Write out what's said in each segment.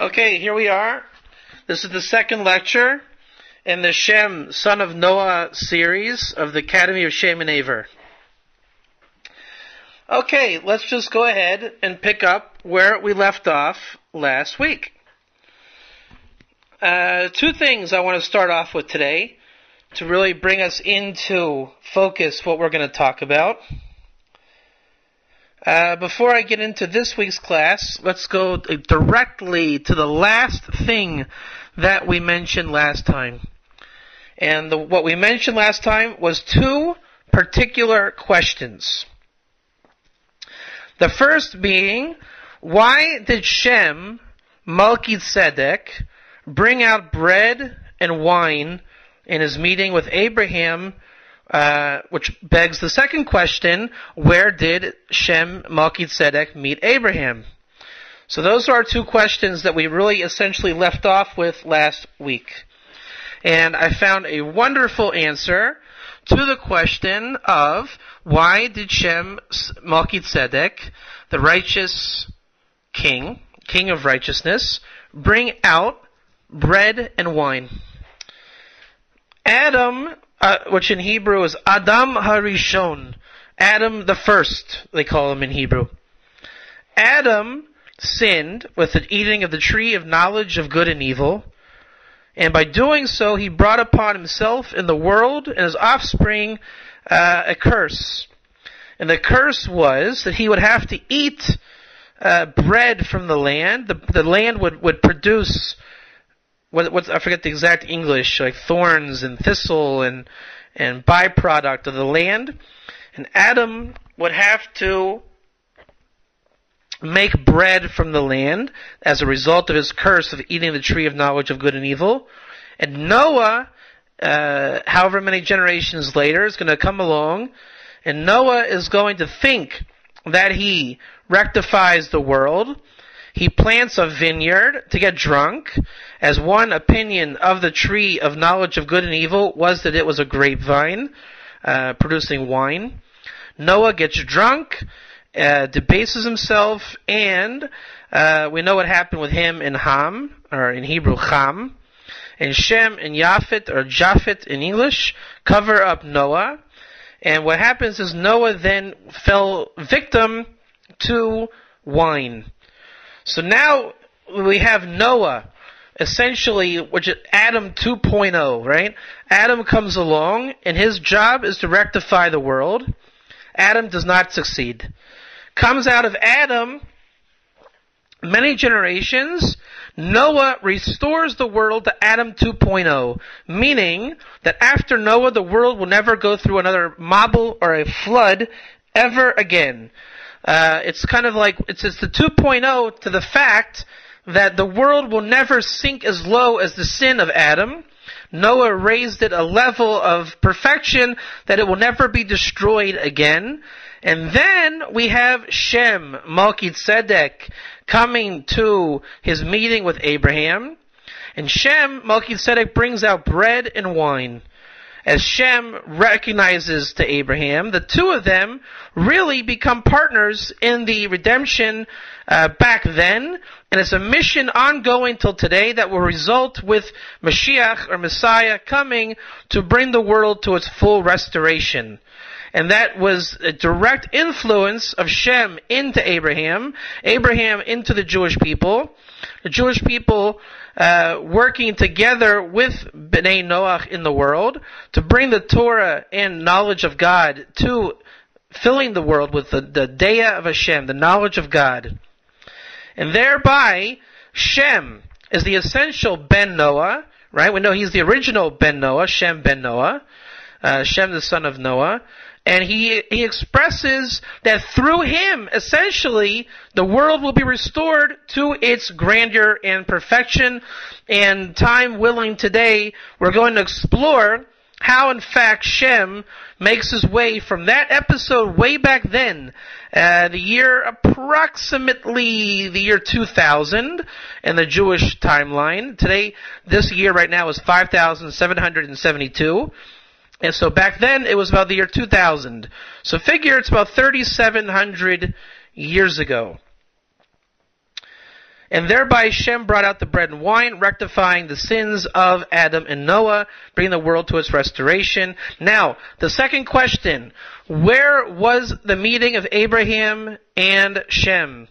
Okay, here we are. This is the second lecture in the Shem, Son of Noah series of the Academy of Shem and Aver. Okay, let's just go ahead and pick up where we left off last week. Two things I want to start off with today to really bring us into focus what we're going to talk about. Before I get into this week's class, let's go directly to the last thing that we mentioned last time. And what we mentioned last time was two particular questions. The first being, why did Shem, Melchizedek, bring out bread and wine in his meeting with Abraham? Which begs the second question, where did Shem, Melchizedek meet Abraham? So those are our two questions that we really essentially left off with last week. And I found a wonderful answer to the question of why did Shem, Melchizedek, the righteous king of righteousness, bring out bread and wine? Adam, which in Hebrew is Adam Harishon, Adam the first, they call him in Hebrew. Adam sinned with the eating of the tree of knowledge of good and evil, and by doing so he brought upon himself and the world and his offspring a curse. And the curse was that he would have to eat bread from the land. The land would produce I forget the exact English, like thorns and thistle and byproduct of the land. And Adam would have to make bread from the land as a result of his curse of eating the tree of knowledge of good and evil. And Noah, however many generations later, is going to come along, and Noah is going to think that he rectifies the world. He plants a vineyard to get drunk, as one opinion of the tree of knowledge of good and evil was that it was a grapevine, producing wine. Noah gets drunk, debases himself, and we know what happened with him and Ham, or in Hebrew, Ham. And Shem and Japhet, or Japhet in English, cover up Noah. And what happens is Noah then fell victim to wine. So now we have Noah, essentially, which is Adam 2.0, right? Adam comes along, and his job is to rectify the world. Adam does not succeed. Comes out of Adam, many generations, Noah restores the world to Adam 2.0, meaning that after Noah, the world will never go through another mabul or a flood ever again. It's kind of like, it's the 2.0 to the fact that the world will never sink as low as the sin of Adam. Noah raised it a level of perfection that it will never be destroyed again. And then we have Shem, Melchizedek, coming to his meeting with Abraham. And Shem, Melchizedek, brings out bread and wine. As Shem recognizes to Abraham, the two of them really become partners in the redemption back then, and it's a mission ongoing till today that will result with Mashiach, or Messiah, coming to bring the world to its full restoration. And that was a direct influence of Shem into Abraham, Abraham into the Jewish people, the Jewish people working together with Bnei Noach in the world to bring the Torah and knowledge of God to filling the world with the Deya of Hashem, the knowledge of God. And thereby, Shem is the essential Ben Noah, right? We know he's the original Ben Noah, Shem Ben Noah, Shem the son of Noah. And he expresses that through him, essentially, the world will be restored to its grandeur and perfection. And time willing today, we're going to explore how, in fact, Shem makes his way from that episode way back then, approximately the year 2000 in the Jewish timeline. Today, this year right now is 5,772. And so back then, it was about the year 2000. So figure it's about 3,700 years ago. And thereby Shem brought out the bread and wine, rectifying the sins of Adam and Noah, bringing the world to its restoration. Now, the second question, where was the meeting of Abraham and Shem?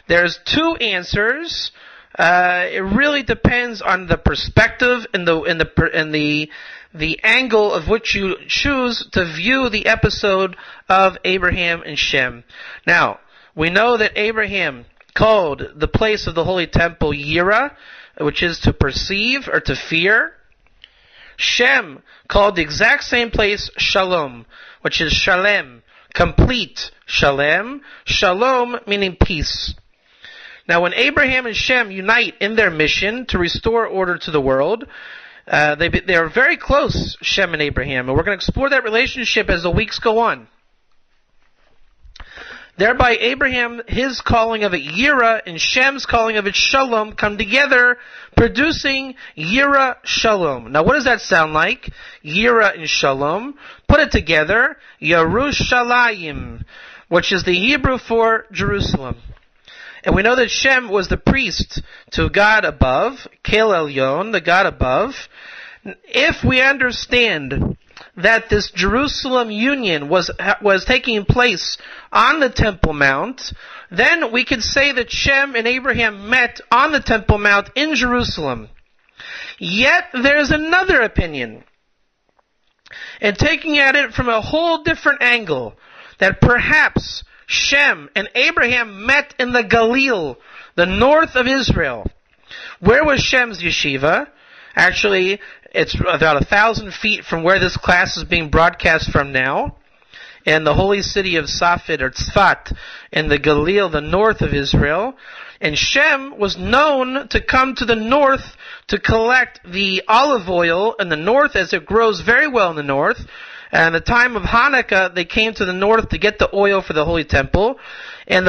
There's two answers. It really depends on the perspective and the angle of which you choose to view the episode of Abraham and Shem. Now, we know that Abraham called the place of the Holy Temple Yirah, which is to perceive or to fear. Shem called the exact same place Shalom, which is Shalem, complete Shalem. Shalom meaning peace. Now when Abraham and Shem unite in their mission to restore order to the world, they are very close, Shem and Abraham, and we're going to explore that relationship as the weeks go on. Thereby Abraham, his calling of it Yirah, and Shem's calling of it Shalom come together, producing Yirah Shalom. Now what does that sound like? Yirah and Shalom. Put it together, Yerushalayim, which is the Hebrew for Jerusalem. And we know that Shem was the priest to God above, Kel Elyon, the God above. If we understand that this Jerusalem union was taking place on the Temple Mount, then we could say that Shem and Abraham met on the Temple Mount in Jerusalem. Yet there's another opinion, and taking at it from a whole different angle, that perhaps Shem and Abraham met in the Galil, the north of Israel. Where was Shem's yeshiva? Actually, it's about 1,000 feet from where this class is being broadcast from now, in the holy city of Safed or Tzfat, in the Galil, the north of Israel. And Shem was known to come to the north to collect the olive oil in the north, as it grows very well in the north. And at the time of Hanukkah, they came to the north to get the oil for the Holy Temple. And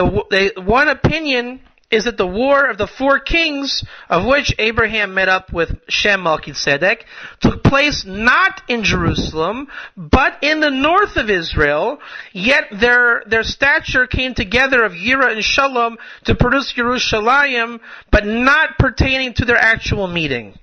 one opinion is that the war of the four kings, of which Abraham met up with Shem Melchizedek, took place not in Jerusalem, but in the north of Israel. Yet their stature came together of Yirah and Shalom to produce Yerushalayim, but not pertaining to their actual meeting.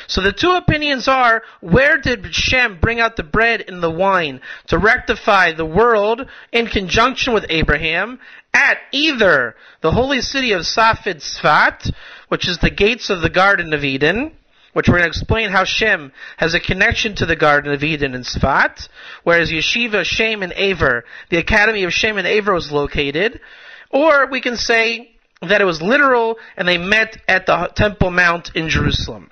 So the two opinions are, where did Shem bring out the bread and the wine to rectify the world in conjunction with Abraham? At either the holy city of Safed Tzfat, which is the gates of the Garden of Eden, which we're going to explain how Shem has a connection to the Garden of Eden in Tzfat, whereas Yeshiva Shem and Aver, the Academy of Shem and Aver, was located. Or we can say that it was literal and they met at the Temple Mount in Jerusalem.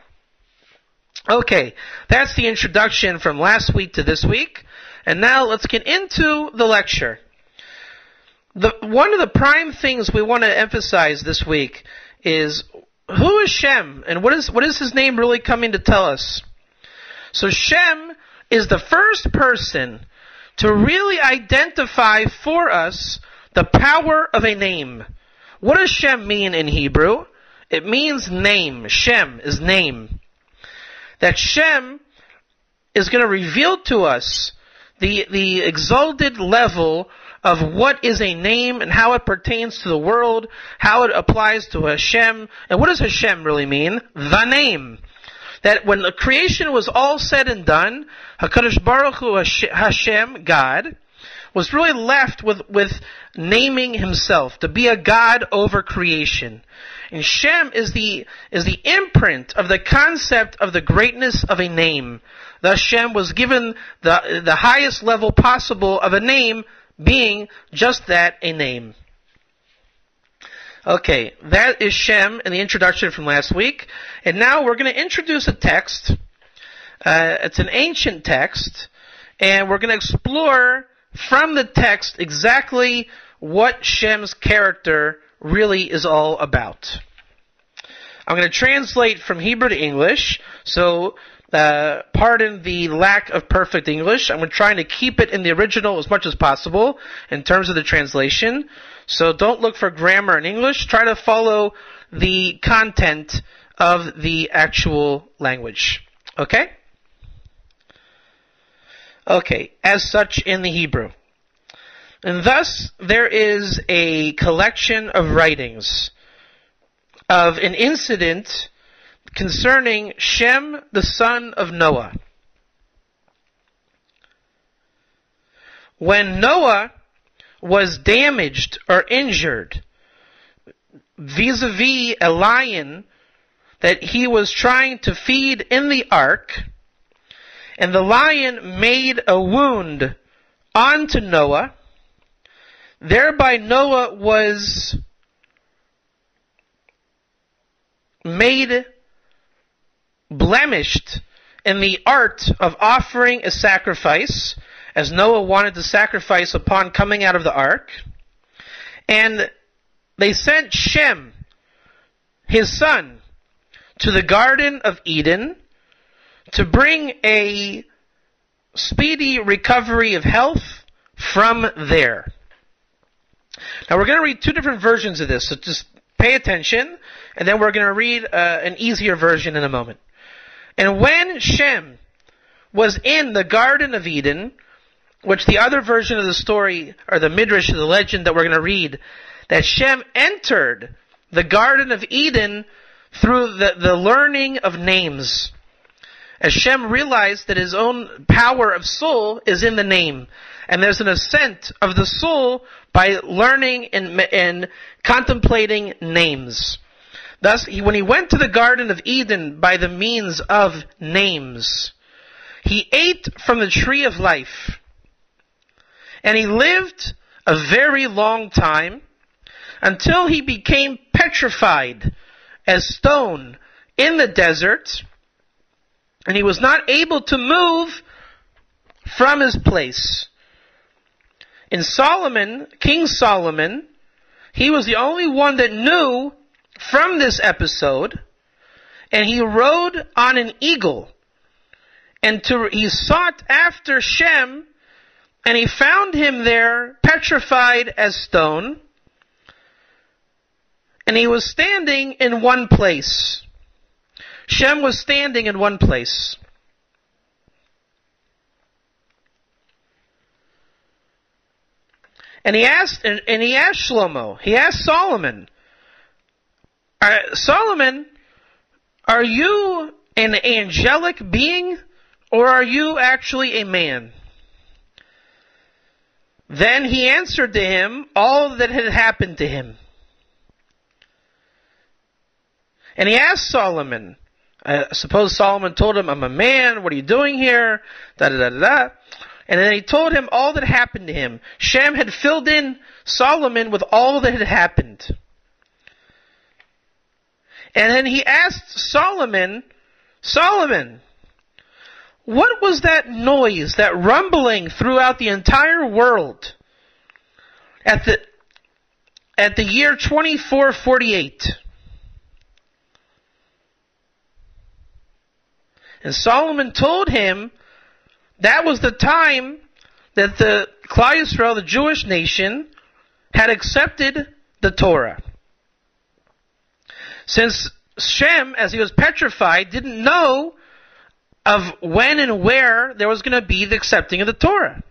Okay, that's the introduction from last week to this week. And now let's get into the lecture. One of the prime things we want to emphasize this week is, who is Shem? And what is his name really coming to tell us? So Shem is the first person to really identify for us the power of a name. What does Shem mean in Hebrew? It means name. Shem is name. That Shem is going to reveal to us the exalted level of what is a name and how it pertains to the world, how it applies to Hashem. And what does Hashem really mean? The name. That when the creation was all said and done, HaKadosh Baruch Hu, Hashem, God, was really left with naming himself, to be a God over creation. And Shem is the imprint of the concept of the greatness of a name. Thus Shem was given the highest level possible of a name, being just that, a name. Okay, that is Shem in the introduction from last week. And now we're going to introduce a text. It's an ancient text. And we're going to explore from the text exactly what Shem's character really is all about. I'm going to translate from Hebrew to English, so pardon the lack of perfect English. I'm trying to keep it in the original as much as possible in terms of the translation. So don't look for grammar in English. Try to follow the content of the actual language. Okay? Okay, as such in the Hebrew. And thus, there is a collection of writings of an incident concerning Shem, the son of Noah. When Noah was damaged or injured vis-a-vis a lion that he was trying to feed in the ark, and the lion made a wound onto Noah, thereby Noah was made blemished in the art of offering a sacrifice, as Noah wanted to sacrifice upon coming out of the ark. And they sent Shem, his son, to the Garden of Eden to bring a speedy recovery of health from there. Now we're going to read two different versions of this, so just pay attention, and then we're going to read an easier version in a moment. And when Shem was in the Garden of Eden, which the other version of the story, or the midrash, the legend that we're going to read, that Shem entered the Garden of Eden through the learning of names. As Shem realized that his own power of soul is in the name. And there's an ascent of the soul by learning and contemplating names. Thus, when he went to the Garden of Eden by the means of names, he ate from the tree of life. And he lived a very long time until he became petrified as stone in the desert, and he was not able to move from his place. In Solomon, King Solomon, he was the only one that knew from this episode, and he rode on an eagle, and he sought after Shem, and he found him there petrified as stone, and he was standing in one place. Shem was standing in one place. And he asked Shlomo, he asked Solomon, Solomon, are you an angelic being, or are you actually a man? Then he answered to him all that had happened to him. And he asked Solomon, suppose Solomon told him, I'm a man, what are you doing here? Da-da-da-da-da. And then he told him all that happened to him. Shem had filled in Solomon with all that had happened. And then he asked Solomon, Solomon, what was that noise, that rumbling throughout the entire world at the year 2448? And Solomon told him that was the time that the Klal Yisrael, the Jewish nation, had accepted the Torah. Since Shem, as he was petrified, didn't know of when and where there was going to be the accepting of the Torah.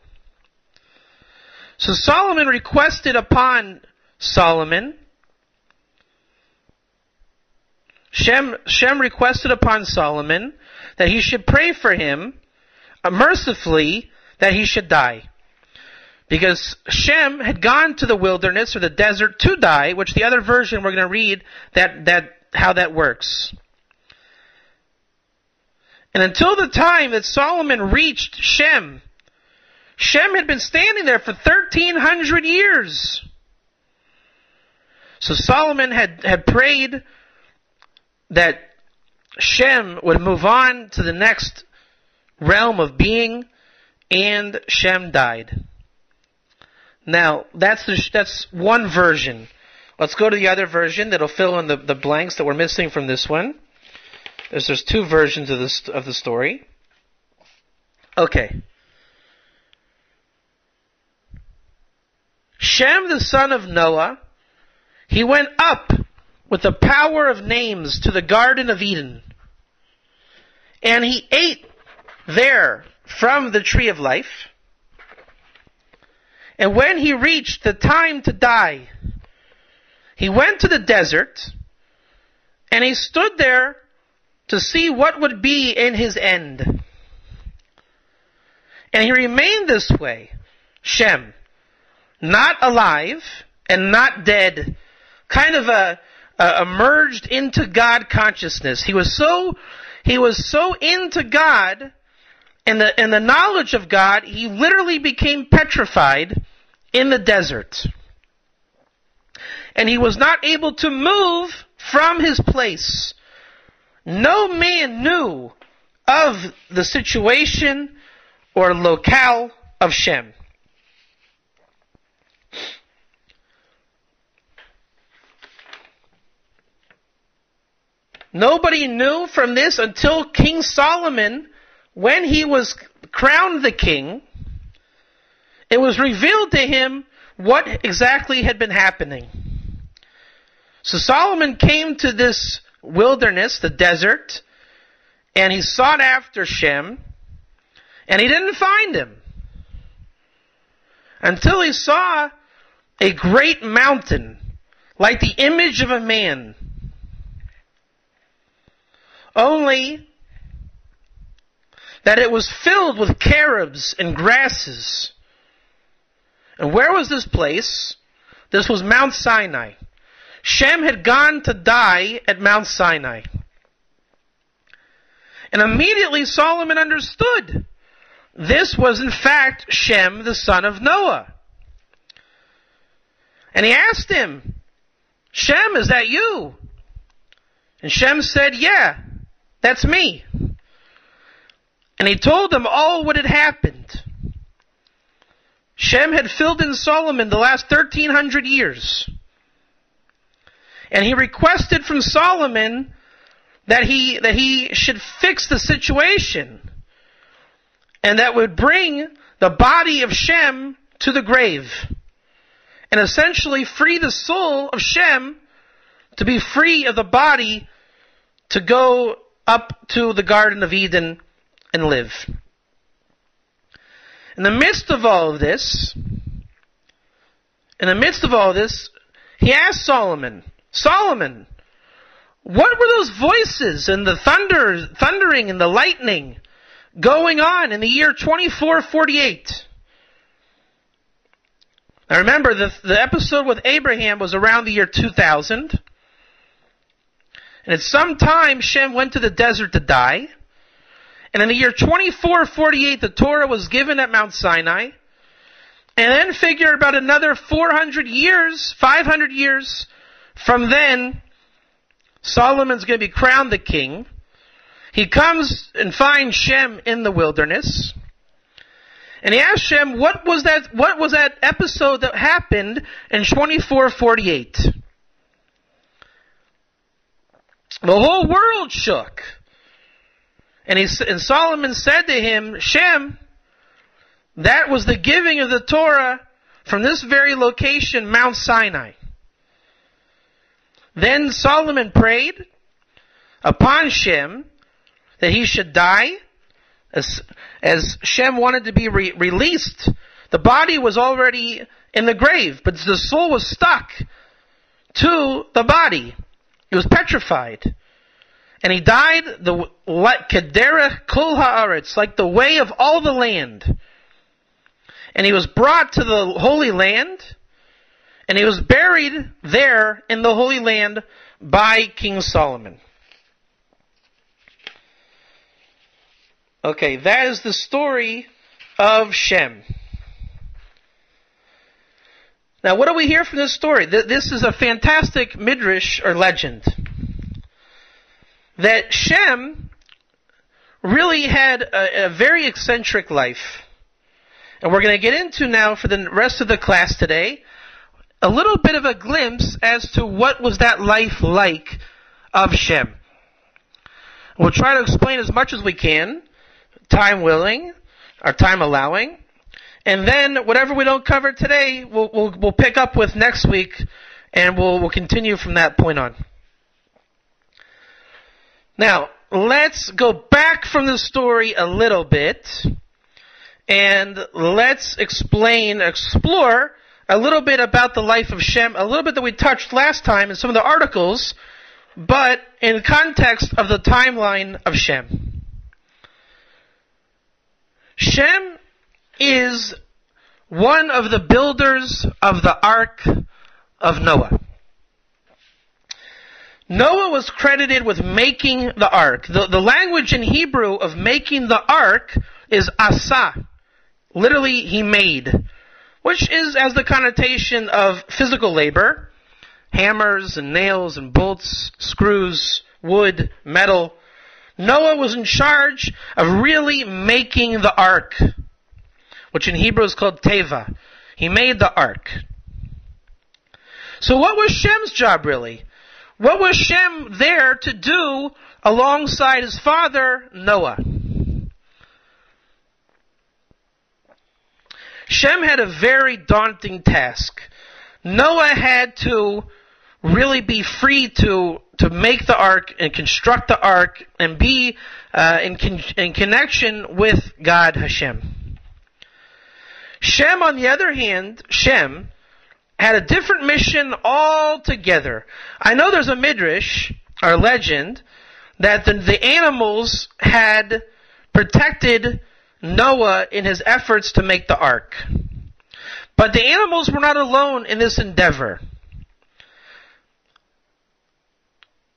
So Solomon requested upon Solomon, Shem requested upon Solomon that he should pray for him, mercifully, that he should die. Because Shem had gone to the wilderness or the desert to die, which the other version we're going to read how that works. And until the time that Solomon reached Shem had been standing there for 1,300 years. So Solomon had prayed that Shem would move on to the next realm of being, and Shem died. Now, that's one version. Let's go to the other version that'll fill in the blanks that we're missing from this one. There's two versions of the story. Okay. Shem, the son of Noah, he went up with the power of names to the Garden of Eden. And he ate there from the tree of life. And when he reached the time to die, he went to the desert And he stood there to see what would be in his end. And he remained this way, Shem, not alive and not dead, kind of merged into God consciousness. He was so into God and the knowledge of God, he literally became petrified in the desert. And he was not able to move from his place. No man knew of the situation or locale of Shem. Nobody knew from this until King Solomon, when he was crowned the king, it was revealed to him what exactly had been happening. So Solomon came to this wilderness, the desert, and he sought after Shem, and he didn't find him until he saw a great mountain, like the image of a man. Only that it was filled with cherubs and grasses. And where was this place? This was Mount Sinai. Shem had gone to die at Mount Sinai. And immediately Solomon understood. This was in fact Shem, the son of Noah. And he asked him, Shem, is that you? And Shem said, yeah, that's me. And he told him all what had happened. Shem had filled in Solomon the last 1,300 years. And he requested from Solomon that he should fix the situation. And that would bring the body of Shem to the grave. And essentially free the soul of Shem to be free of the body to go up to the Garden of Eden and live. In the midst of all of this, he asked Solomon, Solomon, what were those voices and the thundering and the lightning going on in the year 2448? Now remember, the episode with Abraham was around the year 2000. And at some time, Shem went to the desert to die. And in the year 2448, the Torah was given at Mount Sinai. And then figure about another 400 years, 500 years from then, Solomon's going to be crowned the king. He comes and finds Shem in the wilderness. And he asks Shem, what was that episode that happened in 2448? The whole world shook. And Solomon said to him, Shem, that was the giving of the Torah from this very location, Mount Sinai. Then Solomon prayed upon Shem that he should die, as Shem wanted to be released. The body was already in the grave, but the soul was stuck to the body. It was petrified. And he died like Kederech Kol Haaretz, like the way of all the land. And he was brought to the Holy Land, and he was buried there in the Holy Land by King Solomon. Okay, that is the story of Shem. Now, what do we hear from this story? This is a fantastic midrash or legend. That Shem really had a very eccentric life. And we're going to get into now, for the rest of the class today, a little bit of a glimpse as to what was that life like of Shem. We'll try to explain as much as we can, time willing, or time allowing. And then whatever we don't cover today, we'll pick up with next week, and we'll continue from that point on. Now, let's go back from the story a little bit, and let's explore a little bit about the life of Shem, a little bit that we touched last time in some of the articles but in context of the timeline of Shem. Shem is one of the builders of the Ark of Noah. Noah was credited with making the Ark. The language in Hebrew of making the Ark is asa. Literally, he made. Which is as the connotation of physical labor. Hammers and nails and bolts, screws, wood, metal. Noah was in charge of really making the Ark, which in Hebrew is called teva. He made the Ark. So what was Shem's job really? What was Shem there to do alongside his father, Noah? Shem had a very daunting task. Noah had to really be free to make the Ark and construct the Ark and be in connection with God Hashem. Shem, on the other hand, Shem had a different mission altogether. I know there's a midrash, or legend, that the animals had protected Noah in his efforts to make the Ark. But the animals were not alone in this endeavor.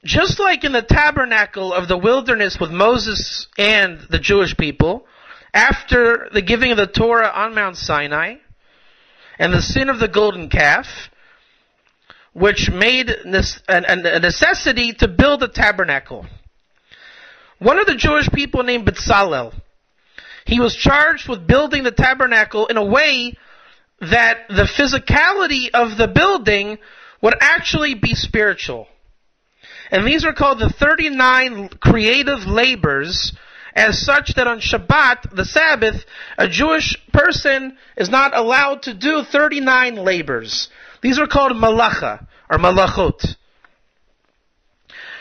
Just like in the tabernacle of the wilderness with Moses and the Jewish people, after the giving of the Torah on Mount Sinai, and the sin of the golden calf, which made a necessity to build a tabernacle. One of the Jewish people named Bezalel, he was charged with building the tabernacle in a way that the physicality of the building would actually be spiritual. And these are called the 39 creative labors, as such that on Shabbat, the Sabbath, a Jewish person is not allowed to do 39 labors. These are called malacha, or malachot.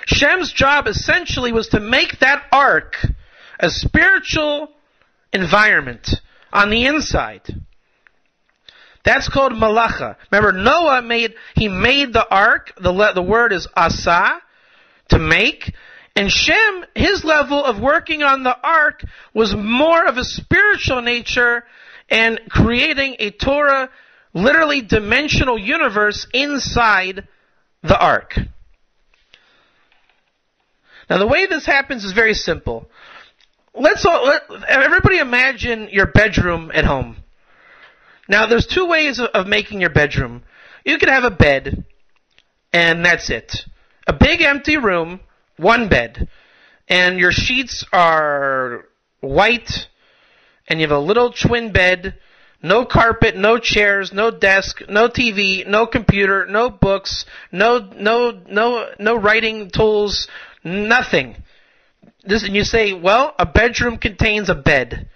Shem's job essentially was to make that ark a spiritual environment on the inside. That's called malacha. Remember, Noah made the ark, the word is asa, to make. And Shem, his level of working on the ark was more of a spiritual nature and creating a Torah, literally dimensional universe inside the ark. Now the way this happens is very simple. Let everybody imagine your bedroom at home. Now there's two ways of making your bedroom. You can have a bed, and that's it. A big empty room, one bed, and your sheets are white, and you have a little twin bed, no carpet, no chairs, no desk, no TV, no computer, no books, no writing tools, nothing. And you say, well, a bedroom contains a bed.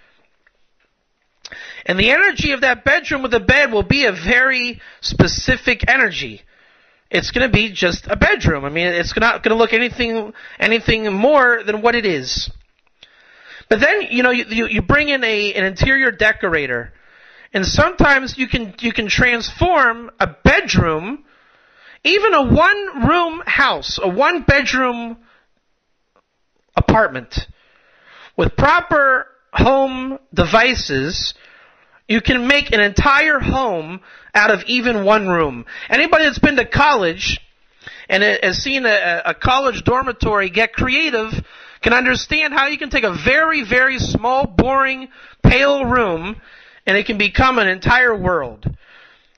And the energy of that bedroom with the bed will be a very specific energy. It's going to be just a bedroom. I mean, it's not going to look anything more than what it is. But then, you bring in an interior decorator, and sometimes you can transform a bedroom, even a one-room house, a one-bedroom apartment, with proper home devices. You can make an entire home out of even one room. Anybody that's been to college and has seen a college dormitory get creative can understand how you can take a very, very small, boring, pale room and it can become an entire world.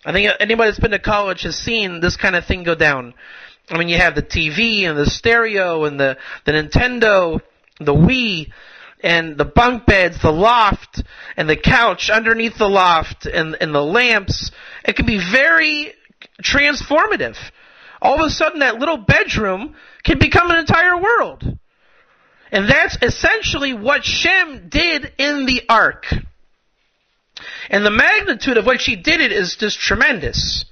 I think anybody that's been to college has seen this kind of thing go down. I mean, you have the TV and the stereo and the Nintendo, the Wii, and the bunk beds, the loft, and the couch underneath the loft, and the lamps. It can be very transformative. All of a sudden, that little bedroom can become an entire world. And that's essentially what Shem did in the ark. And the magnitude of what she did it is just tremendous.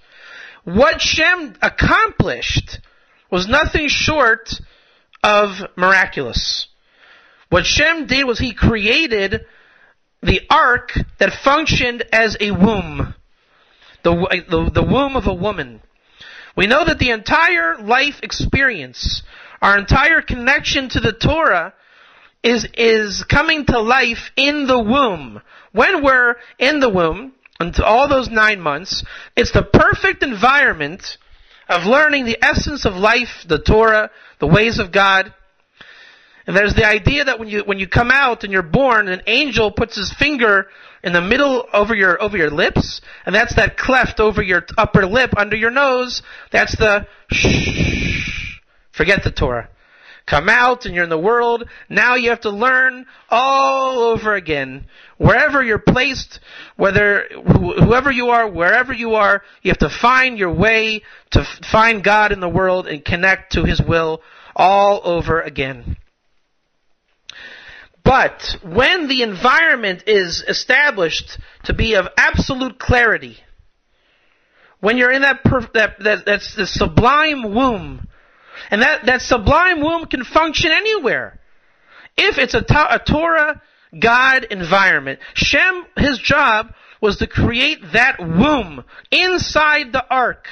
What Shem accomplished was nothing short of miraculous. What Shem did was he created the ark that functioned as a womb. The womb of a woman. We know that the entire life experience, our entire connection to the Torah, is coming to life in the womb. When we're in the womb, until all those 9 months, it's the perfect environment of learning the essence of life, the Torah, the ways of God. And there's the idea that when you come out and you're born, an angel puts his finger in the middle over your lips, and that's that cleft over your upper lip under your nose. That's the shh. Forget the Torah. Come out and you're in the world. Now you have to learn all over again. Wherever you're placed, whoever you are, wherever you are, you have to find your way to find God in the world and connect to His will all over again. But when the environment is established to be of absolute clarity, when you're in that's the sublime womb, and that sublime womb can function anywhere. If it's a Torah God environment, Shem, his job was to create that womb inside the ark.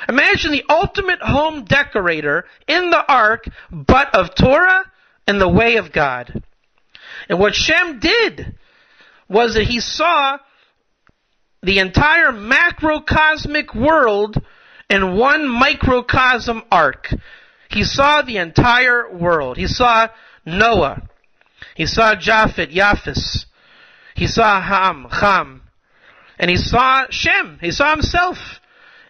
Imagine the ultimate home decorator in the ark, but of Torah and the way of God. And what Shem did was that he saw the entire macrocosmic world in one microcosm ark. He saw the entire world. He saw Noah. He saw Japheth, Yaphis. He saw Ham. And he saw Shem. He saw himself.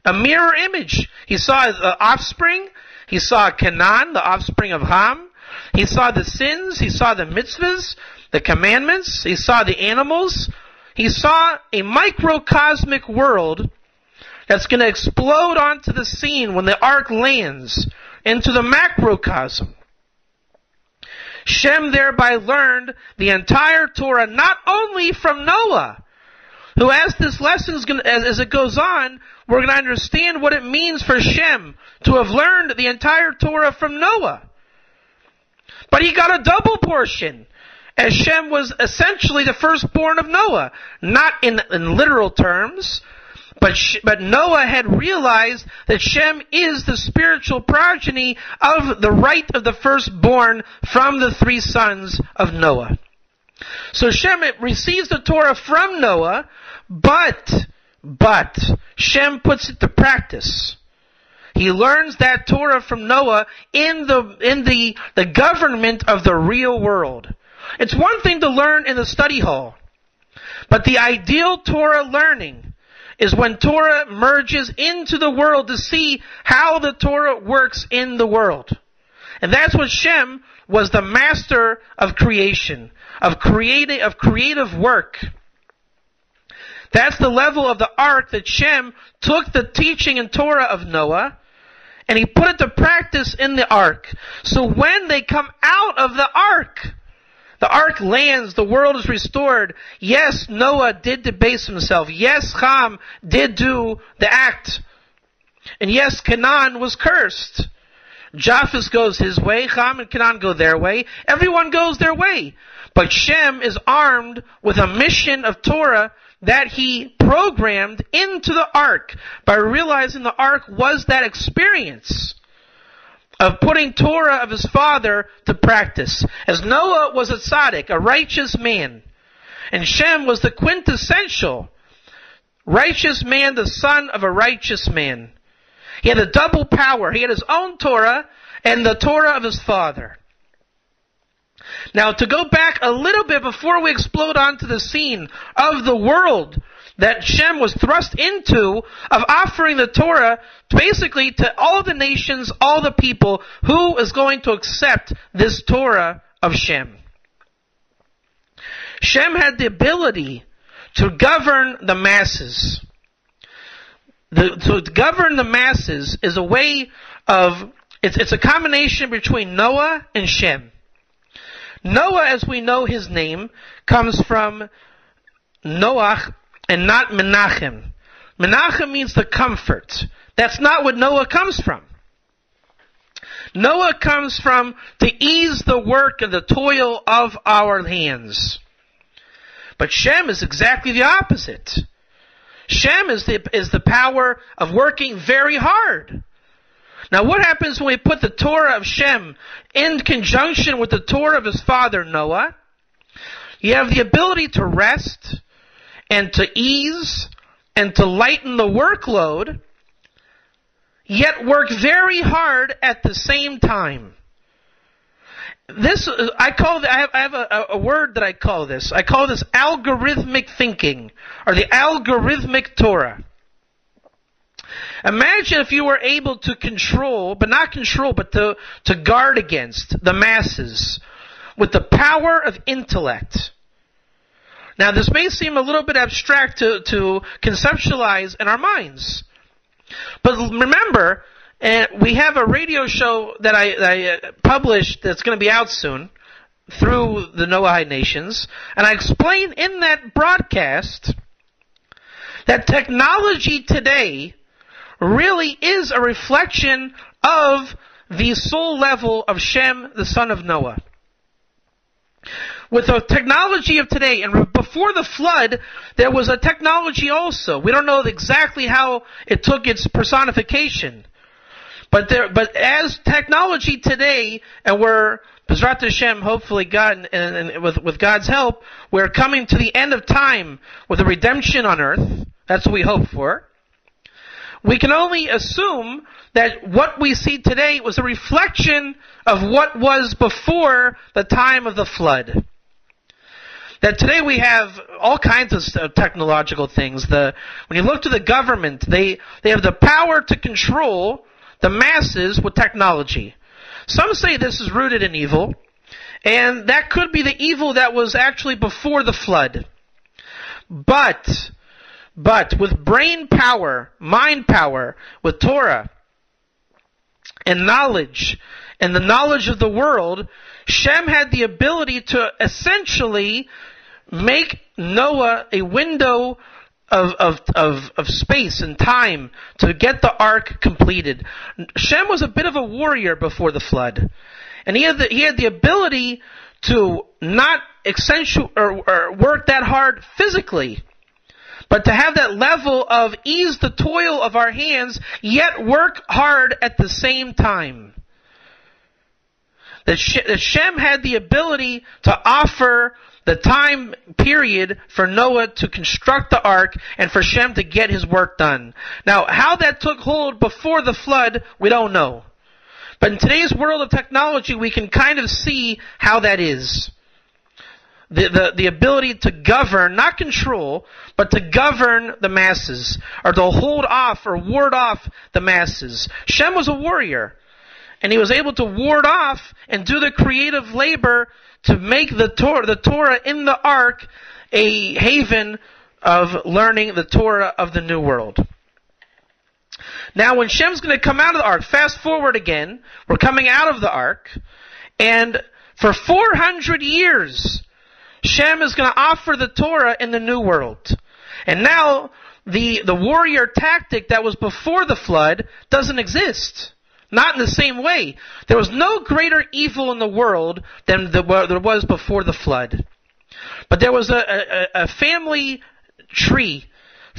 A mirror image. He saw his offspring. He saw Canaan, the offspring of Ham. He saw the sins. He saw the mitzvahs, the commandments. He saw the animals. He saw a microcosmic world that's going to explode onto the scene when the ark lands into the macrocosm. Shem thereby learned the entire Torah, not only from Noah, who, as this lesson as it goes on, we're going to understand what it means for Shem to have learned the entire Torah from Noah. But he got a double portion, as Shem was essentially the firstborn of Noah. Not in literal terms, but Noah had realized that Shem is the spiritual progeny of the right of the firstborn from the 3 sons of Noah. So Shem receives the Torah from Noah, but Shem puts it to practice. He learns that Torah from Noah in the government of the real world. It's one thing to learn in the study hall, but the ideal Torah learning is when Torah merges into the world to see how the Torah works in the world. And that's what Shem was, the master of creation, of creative work. That's the level of the ark that Shem took the teaching and Torah of Noah and he put it to practice in the ark. So when they come out of the ark lands, the world is restored. Yes, Noah did debase himself. Yes, Ham did do the act. And yes, Canaan was cursed. Japheth goes his way, Ham and Canaan go their way. Everyone goes their way. But Shem is armed with a mission of Torah that he programmed into the ark by realizing the ark was that experience of putting Torah of his father to practice. As Noah was a tzaddik, a righteous man, and Shem was the quintessential righteous man, the son of a righteous man. He had a double power. He had his own Torah and the Torah of his father. Now, to go back a little bit before we explode onto the scene of the world that Shem was thrust into, of offering the Torah basically to all the nations, all the people, who is going to accept this Torah of Shem. Shem had the ability to govern the masses. To govern the masses is a way of, it's a combination between Noah and Shem. Noah, as we know his name, comes from Noach and not Menachem. Menachem means the comfort. That's not what Noah comes from. Noah comes from to ease the work and the toil of our hands. But Shem is exactly the opposite. Shem is the power of working very hard. Now what happens when we put the Torah of Shem in conjunction with the Torah of his father Noah? You have the ability to rest and to ease and to lighten the workload, yet work very hard at the same time. This, I have a word that I call this. I call this algorithmic thinking, or the algorithmic Torah. Imagine if you were able to control, but not control, but to guard against the masses with the power of intellect. Now this may seem a little bit abstract to conceptualize in our minds. But remember, we have a radio show that I published that's going to be out soon through the Noahide Nations, and I explain in that broadcast that technology today really is a reflection of the soul level of Shem, the son of Noah. With the technology of today, and before the flood, there was a technology also. We don't know exactly how it took its personification. But as technology today, and we're, B'ezrat Hashem, hopefully God, and with God's help, we're coming to the end of time with a redemption on earth. That's what we hope for. We can only assume that what we see today was a reflection of what was before the time of the flood. That today we have all kinds of technological things. When you look to the government, they have the power to control the masses with technology. Some say this is rooted in evil, and that could be the evil that was actually before the flood. But with brain power, mind power, with Torah and knowledge, and the knowledge of the world, Shem had the ability to essentially make Noah a window of space and time to get the ark completed. Shem was a bit of a warrior before the flood, and he had the ability to not accentuate or work that hard physically, but to have that level of ease the toil of our hands, yet work hard at the same time. That Shem had the ability to offer the time period for Noah to construct the ark and for Shem to get his work done. Now, how that took hold before the flood, we don't know. But in today's world of technology, we can kind of see how that is. The ability to govern, not control, but to govern the masses, or to hold off or ward off the masses. Shem was a warrior, and he was able to ward off and do the creative labor to make the Torah in the ark a haven of learning the Torah of the New World. Now when Shem's going to come out of the ark, fast forward again, we're coming out of the ark, and for 400 years, Shem is going to offer the Torah in the New World. And now, the warrior tactic that was before the flood doesn't exist. Not in the same way. There was no greater evil in the world than there was before the flood. But there was a family tree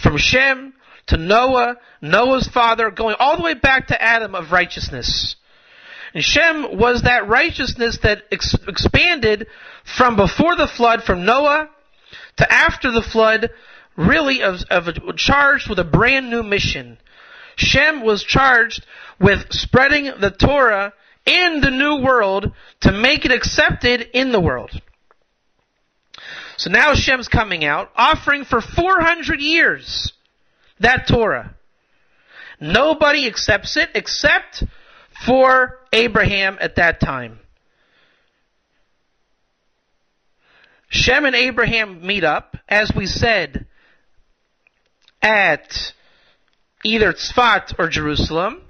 from Shem to Noah, Noah's father, going all the way back to Adam of righteousness. And Shem was that righteousness that expanded from before the flood, from Noah to after the flood, really charged with a brand new mission. Shem was charged with spreading the Torah in the new world to make it accepted in the world. So now Shem's coming out, offering for 400 years that Torah. Nobody accepts it except for Abraham at that time. Shem and Abraham meet up, as we said, at either Tzfat or Jerusalem.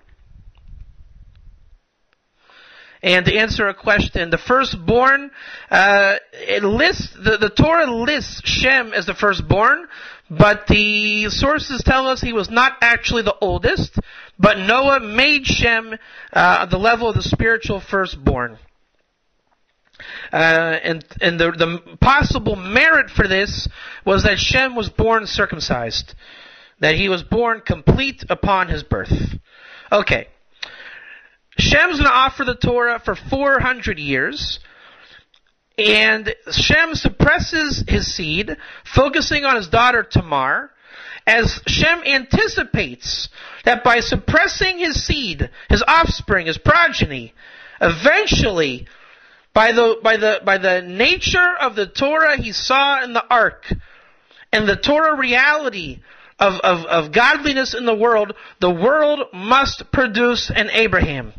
And to answer a question, the firstborn, the Torah lists Shem as the firstborn, but the sources tell us he was not actually the oldest, but Noah made Shem the level of the spiritual firstborn. And the possible merit for this was that Shem was born circumcised. that he was born complete upon his birth. Okay. Shem's going to offer the Torah for 400 years. And Shem suppresses his seed, focusing on his daughter Tamar, as Shem anticipates that by suppressing his seed, his offspring, his progeny, eventually, by the nature of the Torah he saw in the ark, and the Torah reality of godliness in the world must produce an Abraham.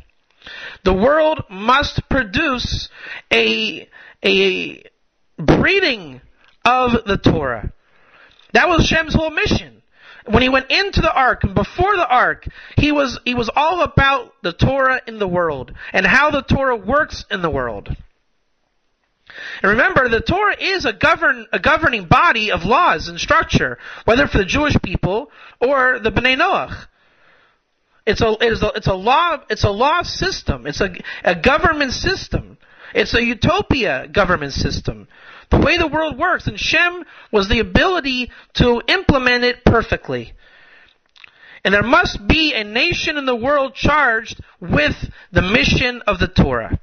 The world must produce a breeding of the Torah. That was Shem's whole mission. When he went into the ark and before the ark, he was all about the Torah in the world and how the Torah works in the world. And remember, the Torah is a governing body of laws and structure, whether for the Jewish people or the Bnei Noach. It's a law system. It's a government system. It's a utopia government system. The way the world works. And Shem was the ability to implement it perfectly. And there must be a nation in the world charged with the mission of the Torah.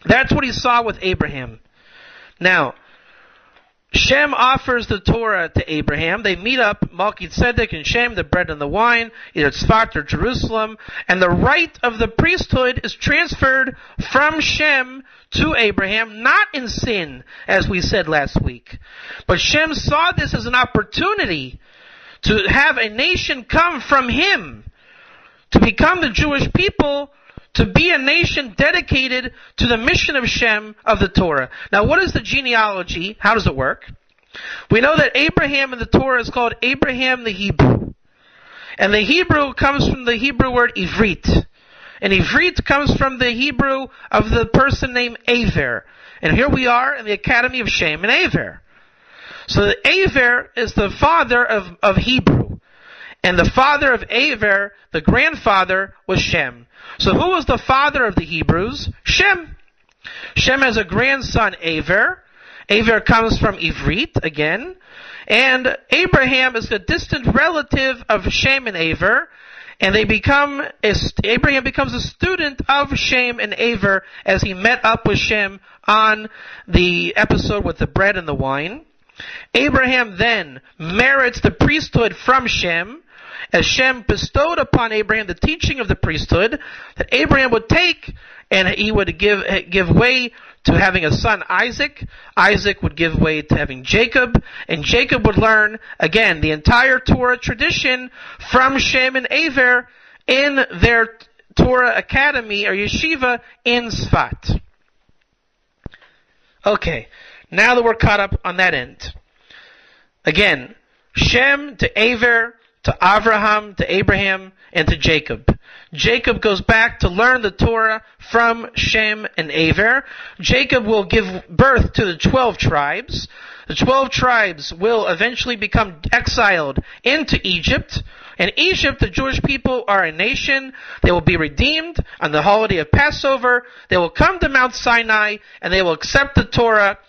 That's what he saw with Abraham. Now, Shem offers the Torah to Abraham. They meet up, Melchizedek and Shem, the bread and the wine, either Tzfat or Jerusalem, and the right of the priesthood is transferred from Shem to Abraham, not in sin, as we said last week. But Shem saw this as an opportunity to have a nation come from him, to become the Jewish people, to be a nation dedicated to the mission of Shem of the Torah. Now, what is the genealogy? How does it work? We know that Abraham in the Torah is called Abraham the Hebrew. And the Hebrew comes from the Hebrew word Ivrit. And Ivrit comes from the Hebrew of the person named Aver. And here we are in the academy of Shem and Aver. So the Aver is the father of Hebrew. And the father of Aver, the grandfather, was Shem. So who was the father of the Hebrews? Shem. Shem has a grandson, Aver. Aver comes from Ivrit, again. And Abraham is a distant relative of Shem and Aver. And Abraham becomes a student of Shem and Aver as he met up with Shem on the episode with the bread and the wine. Abraham then merits the priesthood from Shem, as Shem bestowed upon Abraham the teaching of the priesthood that Abraham would take, and he would give way to having a son, Isaac. Isaac would give way to having Jacob, and Jacob would learn, again, the entire Torah tradition from Shem and Aver in their Torah academy or yeshiva in Sfat. Okay, now that we're caught up on that end. Again, Shem to Aver, to Avraham, to Abraham, and to Jacob. Jacob goes back to learn the Torah from Shem and Aver. Jacob will give birth to the 12 tribes. The 12 tribes will eventually become exiled into Egypt. In Egypt, the Jewish people are a nation. They will be redeemed on the holiday of Passover. They will come to Mount Sinai, and they will accept the Torah,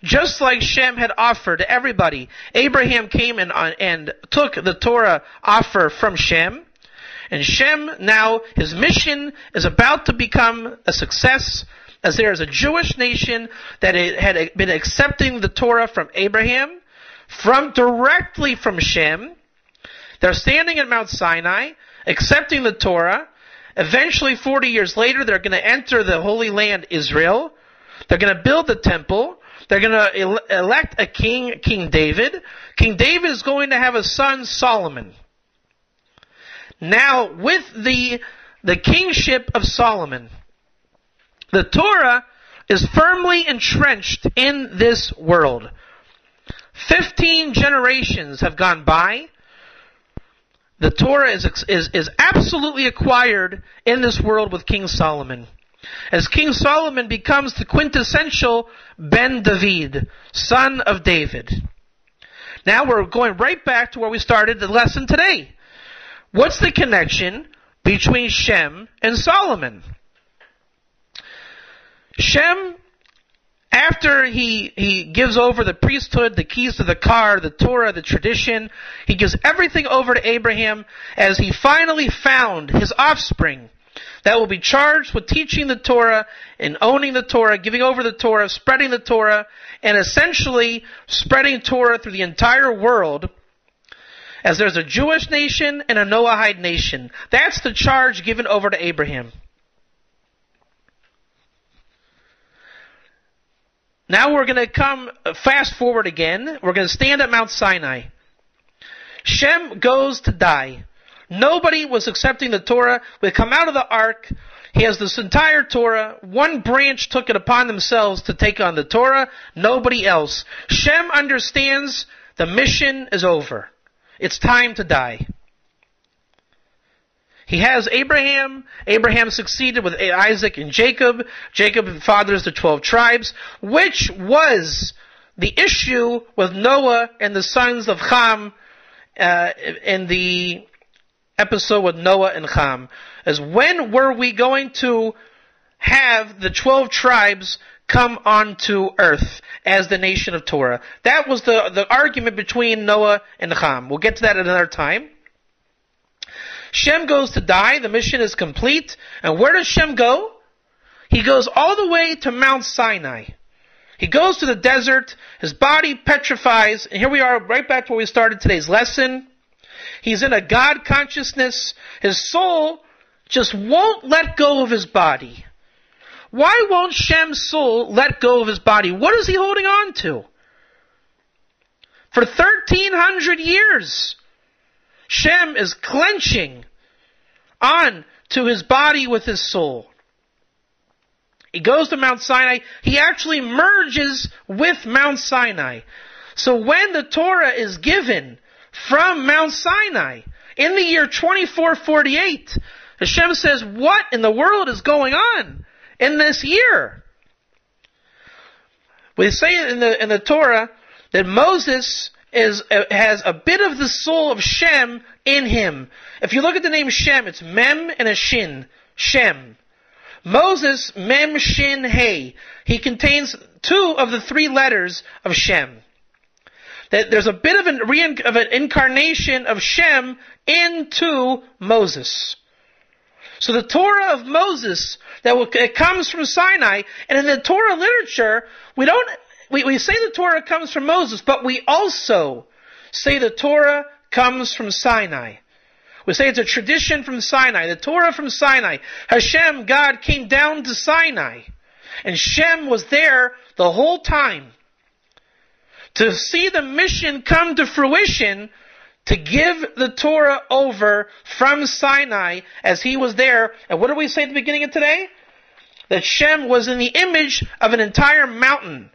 just like Shem had offered to everybody. Abraham came and took the Torah offer from Shem. And Shem now, his mission is about to become a success, as there is a Jewish nation that had been accepting the Torah from Abraham, directly from Shem. They're standing at Mount Sinai, accepting the Torah. Eventually, 40 years later, they're going to enter the Holy Land, Israel. They're going to build the temple. They're going to elect a king, King David. King David is going to have a son, Solomon. Now, with the kingship of Solomon, the Torah is firmly entrenched in this world. 15 generations have gone by. The Torah is absolutely acquired in this world with King Solomon, as King Solomon becomes the quintessential Ben David, son of David. Now we're going right back to where we started the lesson today. What's the connection between Shem and Solomon? Shem After he gives over the priesthood, the keys to the car, the Torah, the tradition, he gives everything over to Abraham as he finally found his offspring that will be charged with teaching the Torah and owning the Torah, giving over the Torah, spreading the Torah, and essentially spreading Torah through the entire world, as there's a Jewish nation and a Noahide nation. That's the charge given over to Abraham. Now we're going to come fast forward again. We're going to stand at Mount Sinai. Shem goes to die. Nobody was accepting the Torah. We come out of the ark. He has this entire Torah. One branch took it upon themselves to take on the Torah. Nobody else. Shem understands the mission is over. It's time to die. He has Abraham. Abraham succeeded with Isaac and Jacob. Jacob fathers the 12 tribes, which was the issue with Noah and the sons of Ham in the episode with Noah and Ham. As when were we going to have the 12 tribes come onto earth as the nation of Torah? That was the argument between Noah and Ham. We'll get to that at another time. Shem goes to die. The mission is complete. And where does Shem go? He goes all the way to Mount Sinai. He goes to the desert. His body petrifies. And here we are right back to where we started today's lesson. He's in a God consciousness. His soul just won't let go of his body. Why won't Shem's soul let go of his body? What is he holding on to? For 1,300 years, Shem is clenching on to his body with his soul. He goes to Mount Sinai. He actually merges with Mount Sinai. So when the Torah is given from Mount Sinai in the year 2448, Hashem says, what in the world is going on in this year? We say in the Torah that Moses has a bit of the soul of Shem in him. If you look at the name Shem, it's Mem and a Shin. Shem. Moses, Mem, Shin, Hey. He contains 2 of the 3 letters of Shem. That there's a bit of an incarnation of Shem into Moses. So the Torah of Moses it comes from Sinai, and in the Torah literature, we say the Torah comes from Moses, but we also say the Torah comes from Sinai. We say it's a tradition from Sinai, the Torah from Sinai. Hashem, God, came down to Sinai, and Shem was there the whole time to see the mission come to fruition, to give the Torah over from Sinai as he was there. And what did we say at the beginning of today? That Shem was in the image of an entire mountain.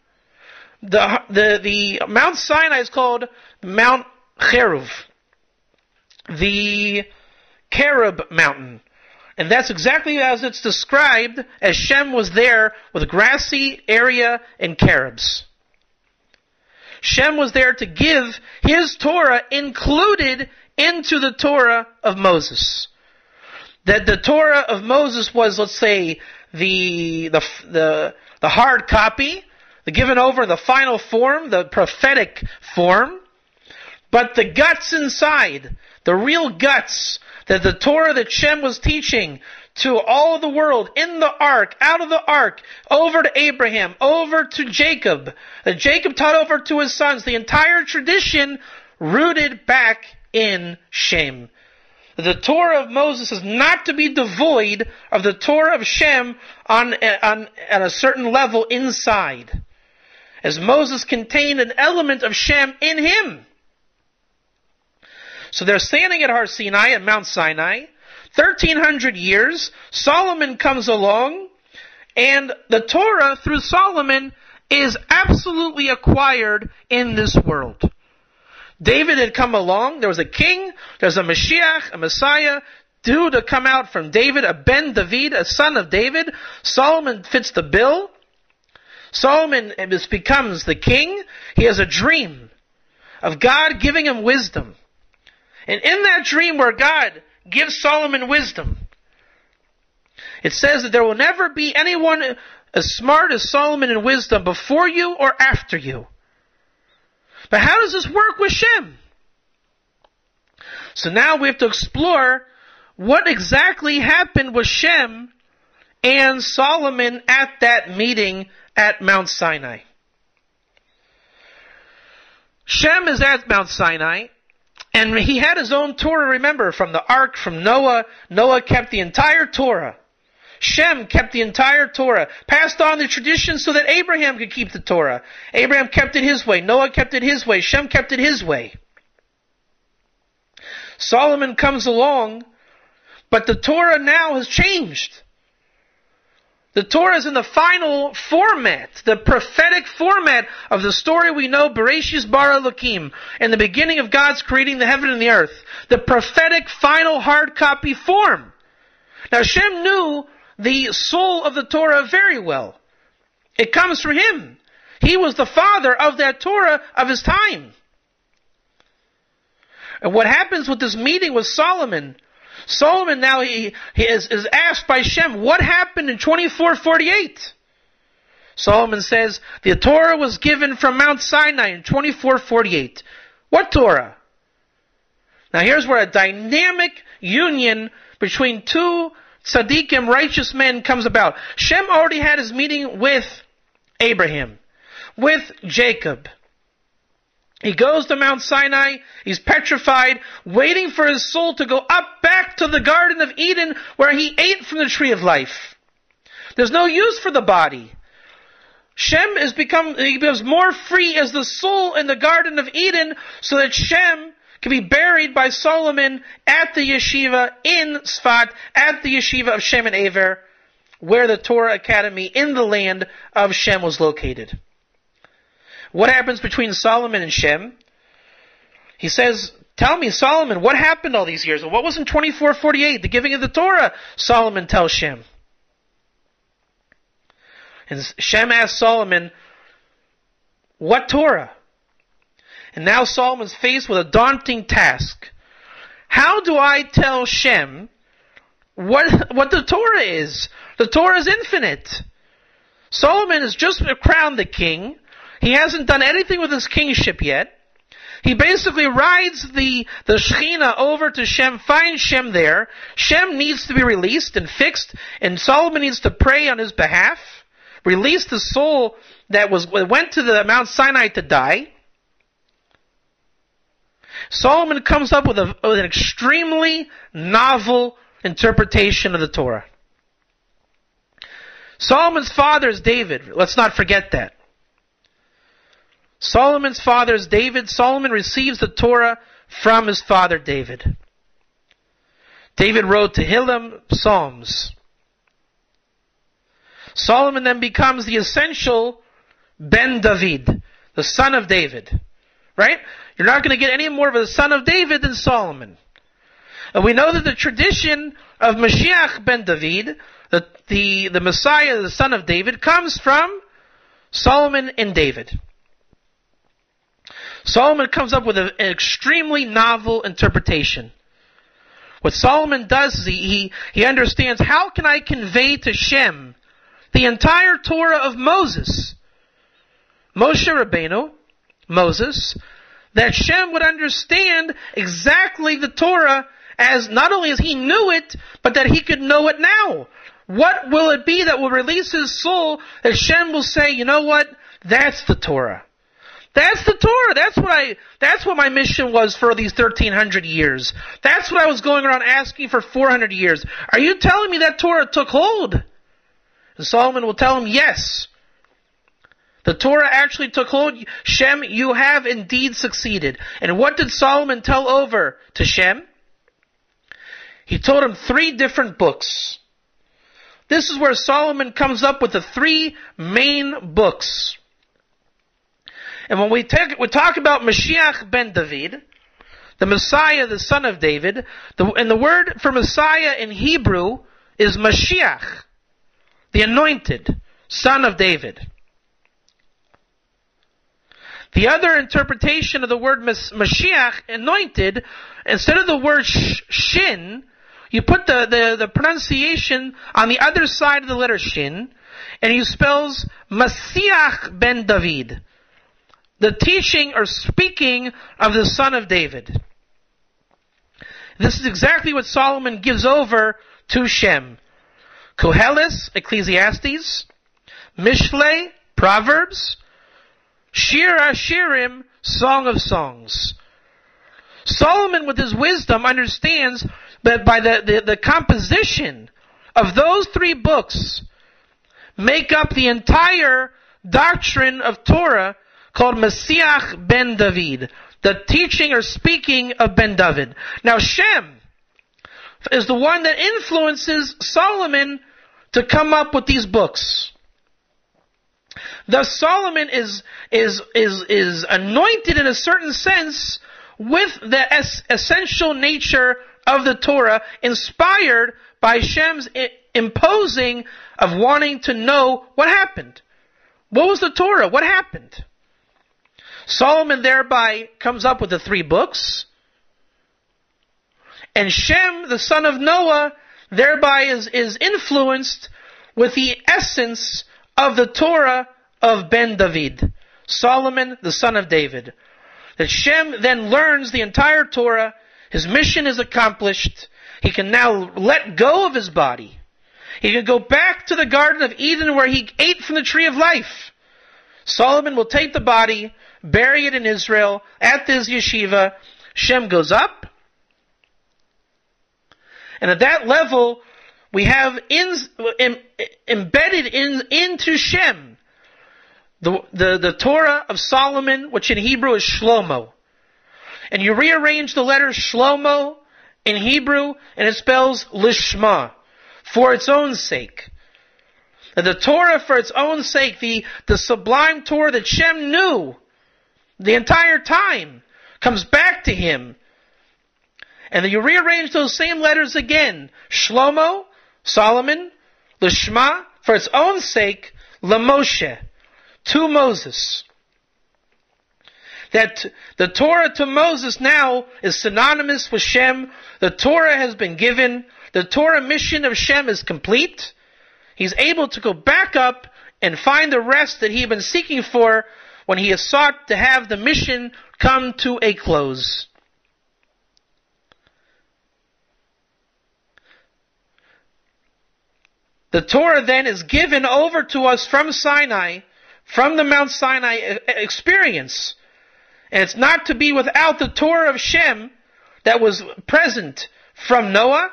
The Mount Sinai is called Mount Cheruv, the Carib mountain. And that's exactly as it's described, as Shem was there with a grassy area and Caribs. Shem was there to give his Torah included into the Torah of Moses. That the Torah of Moses was, let's say, the hard copy, the given over, the final form, the prophetic form, but the guts inside, the real guts, that the Torah that Shem was teaching to all of the world, in the ark, out of the ark, over to Abraham, over to Jacob, that Jacob taught over to his sons, the entire tradition rooted back in Shem. The Torah of Moses is not to be devoid of the Torah of Shem on a certain level inside, as Moses contained an element of Shem in him. So they're standing at Har Sinai, at Mount Sinai, 1,300 years, Solomon comes along, and the Torah through Solomon is absolutely acquired in this world. David had come along, there was a king, there's a Mashiach, a Messiah, due to come out from David, a Ben David, a son of David. Solomon fits the bill. Solomon becomes the king. He has a dream of God giving him wisdom. And in that dream where God gives Solomon wisdom, it says that there will never be anyone as smart as Solomon in wisdom before you or after you. But how does this work with Shem? So now we have to explore what exactly happened with Shem and Solomon at that meeting at Mount Sinai. Shem is at Mount Sinai, and he had his own Torah, remember, from the ark, from Noah. Noah kept the entire Torah. Shem kept the entire Torah, passed on the tradition so that Abraham could keep the Torah. Abraham kept it his way. Noah kept it his way. Shem kept it his way. Solomon comes along, but the Torah now has changed. The Torah is in the final format, the prophetic format of the story we know, Bereshis bara Elokim, in the beginning of God's creating the heaven and the earth. The prophetic final hard copy form. Now Shem knew the soul of the Torah very well. It comes from him. He was the father of that Torah of his time. And what happens with this meeting with Solomon? Solomon now he is asked by Shem, what happened in 2448? Solomon says, the Torah was given from Mount Sinai in 2448. What Torah? Now here's where a dynamic union between two tzaddikim, righteous men, comes about. Shem already had his meeting with Abraham, with Jacob. He goes to Mount Sinai, he's petrified, waiting for his soul to go up back to the Garden of Eden where he ate from the tree of life. There's no use for the body. Shem becomes more free as the soul in the Garden of Eden so that Shem can be buried by Solomon at the yeshiva in Sfat, at the yeshiva of Shem and Aver, where the Torah Academy in the land of Shem was located. What happens between Solomon and Shem? He says, tell me, Solomon, what happened all these years? What was in 2448, the giving of the Torah? Solomon tells Shem. And Shem asks Solomon, what Torah? And now Solomon's faced with a daunting task. How do I tell Shem what the Torah is? The Torah is infinite. Solomon has just crowned the king. He hasn't done anything with his kingship yet. He basically rides the Shekhinah over to Shem, finds Shem there. Shem needs to be released and fixed, and Solomon needs to pray on his behalf, release the soul that went to the Mount Sinai to die. Solomon comes up with an extremely novel interpretation of the Torah. Solomon's father is David. Let's not forget that. Solomon's father is David. Solomon receives the Torah from his father David. David wrote Tehillim, Psalms. Solomon then becomes the essential Ben David, the son of David. Right? You're not going to get any more of a son of David than Solomon. And we know that the tradition of Mashiach Ben David, the Messiah, the son of David, comes from Solomon and David. Solomon comes up with an extremely novel interpretation. What Solomon does is he understands, how can I convey to Shem the entire Torah of Moses? Moshe Rabbeinu, Moses, that Shem would understand exactly the Torah as not only as he knew it, but that he could know it now. What will it be that will release his soul that Shem will say, you know what? That's the Torah. That's the Torah. That's what my mission was for these 1300 years. That's what I was going around asking for 400 years. Are you telling me that Torah took hold? And Solomon will tell him, yes. The Torah actually took hold. Shem, you have indeed succeeded. And what did Solomon tell over to Shem? He told him 3 different books. This is where Solomon comes up with the 3 main books. And when we talk about Mashiach ben David, the Messiah, the son of David, and the word for Messiah in Hebrew is Mashiach, the anointed son of David. The other interpretation of the word Mashiach, anointed, instead of the word shin, you put the pronunciation on the other side of the letter shin, and he spells Masiach ben David, the teaching or speaking of the son of David. This is exactly what Solomon gives over to Shem. Koheles, Ecclesiastes, Mishle, Proverbs, Shir HaShirim, Song of Songs. Solomon, with his wisdom, understands that by the composition of those three books make up the entire doctrine of Torah called Masiach ben David, the teaching or speaking of Ben David. Now Shem is the one that influences Solomon to come up with these books. Thus Solomon is anointed in a certain sense with the essential nature of the Torah, inspired by Shem's imposing of wanting to know what happened. What was the Torah? What happened? Solomon thereby comes up with the three books, and Shem, the son of Noah, thereby is influenced with the essence of the Torah of Ben David, Solomon, the son of David. That Shem then learns the entire Torah, his mission is accomplished, he can now let go of his body. He can go back to the Garden of Eden where he ate from the tree of life. Solomon will take the body, bury it in Israel, at this yeshiva. Shem goes up. And at that level, we have embedded into Shem the Torah of Solomon, which in Hebrew is Shlomo. And you rearrange the letter Shlomo in Hebrew, and it spells Lishma, for its own sake. And the Torah for its own sake, the sublime Torah that Shem knew the entire time, comes back to him. And then you rearrange those same letters again. Shlomo, Solomon, Lishma, for its own sake, LaMoshe, to Moses. That the Torah to Moses now is synonymous with Shem. The Torah has been given. The Torah mission of Shem is complete. He's able to go back up and find the rest that he had been seeking for when he has sought to have the mission come to a close. The Torah then is given over to us from Sinai, from the Mount Sinai experience. And it's not to be without the Torah of Shem that was present from Noah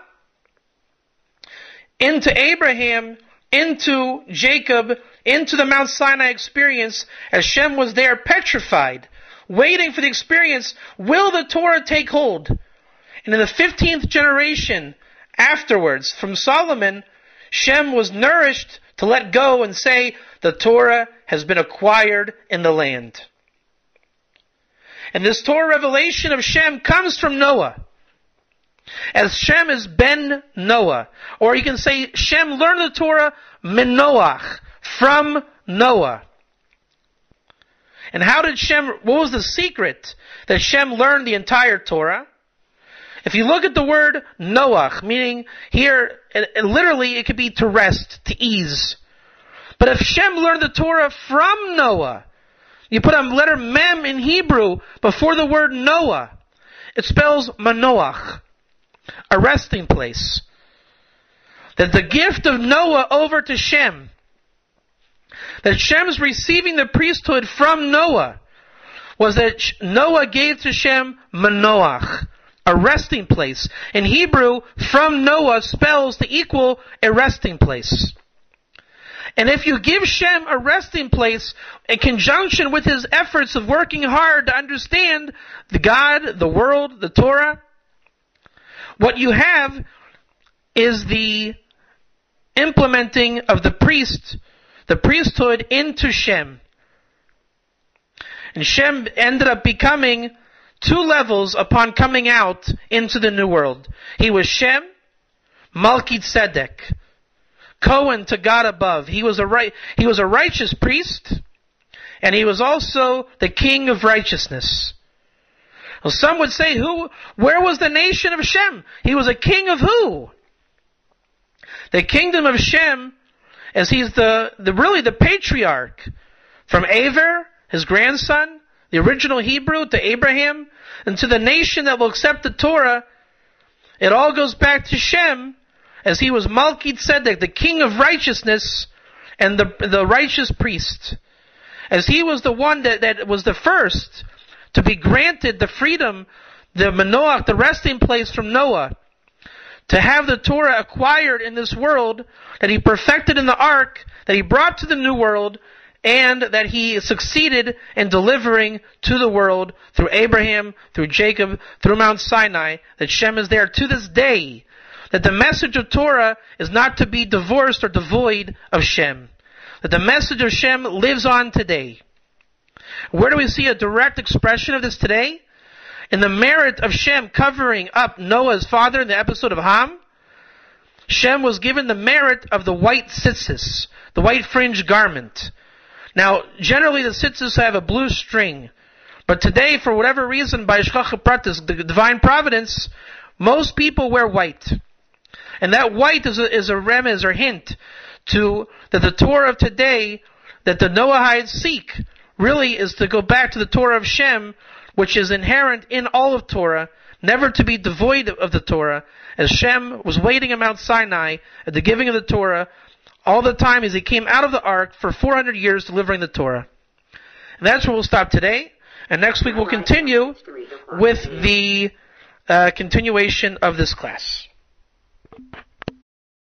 into Abraham, into Jacob, into the Mount Sinai experience, as Shem was there petrified, waiting for the experience. Will the Torah take hold? And in the 15th generation afterwards, from Solomon, Shem was nourished to let go and say, the Torah has been acquired in the land. And this Torah revelation of Shem comes from Noah. As Shem is Ben Noah. Or you can say Shem learned the Torah min Noach, from Noah. And how did Shem, what was the secret that Shem learned the entire Torah? If you look at the word Noach, meaning here, literally it could be to rest, to ease. But if Shem learned the Torah from Noah, you put a letter Mem in Hebrew before the word Noah, it spells Manoach, a resting place. That the gift of Noah over to Shem, that Shem's receiving the priesthood from Noah, was that Noah gave to Shem Manoach, a resting place. In Hebrew, from Noah spells to equal a resting place. And if you give Shem a resting place in conjunction with his efforts of working hard to understand the God, the world, the Torah, what you have is the implementing of the priesthood into Shem. And Shem ended up becoming two levels upon coming out into the new world. He was Shem, Malki Tzedek, Cohen to God above. He was a righteous priest, and he was also the king of righteousness. Well, some would say, where was the nation of Shem? He was a king of who? The kingdom of Shem as he's really the patriarch from Aver, his grandson, the original Hebrew, to Abraham, and to the nation that will accept the Torah. It all goes back to Shem, as he was Malki Tzedek, the king of righteousness, and the righteous priest. As he was the one that was the first to be granted the freedom, the Manoach, the resting place from Noah, to have the Torah acquired in this world, that he perfected in the ark, that he brought to the new world, and that he succeeded in delivering to the world through Abraham, through Jacob, through Mount Sinai, that Shem is there to this day, that the message of Torah is not to be divorced or devoid of Shem, that the message of Shem lives on today. Where do we see a direct expression of this today? In the merit of Shem covering up Noah's father in the episode of Ham, Shem was given the merit of the white tzitzis, the white fringe garment. Now, generally the tzitzis have a blue string, but today, for whatever reason, by Shgacha Pratis, the divine providence, most people wear white. And that white is a remez or hint to that the Torah of today, that the Noahites seek, really is to go back to the Torah of Shem, which is inherent in all of Torah, never to be devoid of the Torah, as Shem was waiting at Mount Sinai at the giving of the Torah, all the time as he came out of the ark for 400 years delivering the Torah. And that's where we'll stop today, and next week we'll continue with the continuation of this class.